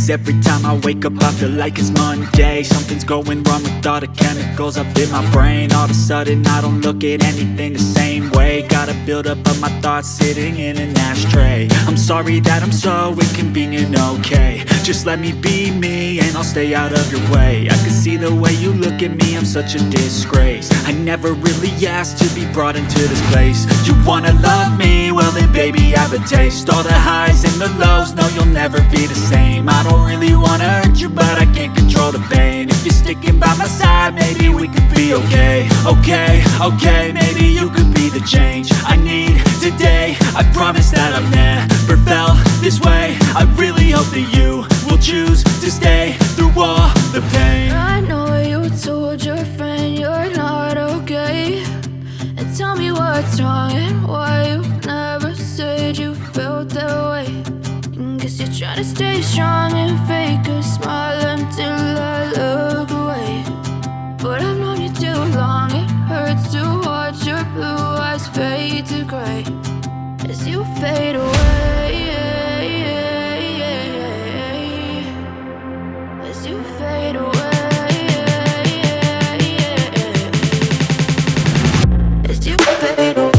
'Cause every time I wake up I feel like it's Monday. Something's going wrong with all the chemicals up in my brain. All of a sudden I don't look at anything the same way. Got a buildup of my thoughts sitting in an ashtray. I'm sorry that I'm so inconvenient, okay. Just let me be me and I'll stay out of your way. I can see the way you look at me, I'm such a disgrace. I never really asked to be brought into this place. You wanna love me? Well then baby I have a taste. All the highs and the lows, no you'll never be the same. I don't really wanna hurt you but I can't control the pain. If you're sticking by my side, maybe we could be okay. Okay, maybe you could be the change I need today. I promise that I've never felt this way. I really hope that you will choose to stay through all the pain. I know you told your friend you're not okay, and tell me what's wrong and why you never said you felt that way. Guess you're trying to stay strong and fake a smile until I look away. But I've known you too long, it hurts to watch your blue eyes fade to gray as you fade away. As you fade away. As you fade away.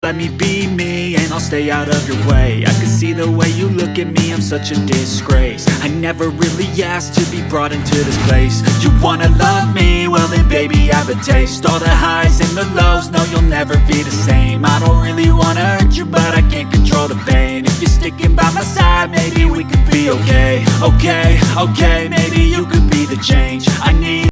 Let me be me and I'll stay out of your way. I can see the way you look at me, I'm such a disgrace. I never really asked to be brought into this place. You wanna love me? Well then baby I have a taste. All the highs and the lows, no you'll never be the same. I don't really wanna hurt you but I can't control the pain. If you're sticking by my side, maybe we could be okay. Okay, maybe you could be the change I need